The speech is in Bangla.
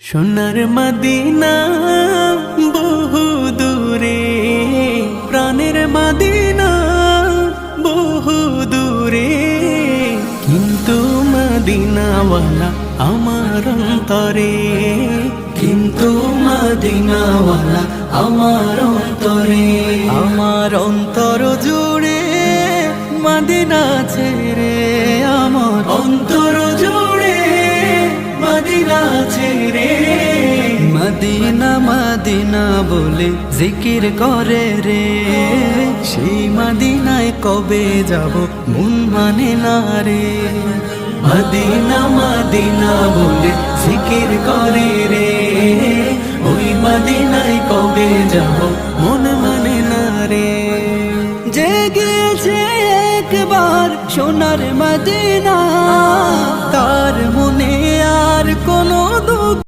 সোনার মদিনা বহু দূরে, প্রাণের মদিনা বহু দূরে, কিন্তু মদিনাওয়ালা আমার অন্তরে, কিন্তু মদিনাওয়ালা আমার অন্তরে। আমার অন্তর জুড়ে মদিনা ছেড়ে, আমার অন্তর জুড়ে মদিনা ছেড়ে। মদিনা মদিনা বলে জিকির করে রে, সেই মদিনায় কবে যাব মন মানে না রে। মদিনা মদিনা বলে জিকির করে রে, ওই মদিনায় কবে যাব মন মানে না রে। যে গিয়েছে একবার সোনার মদিনা, তার মনে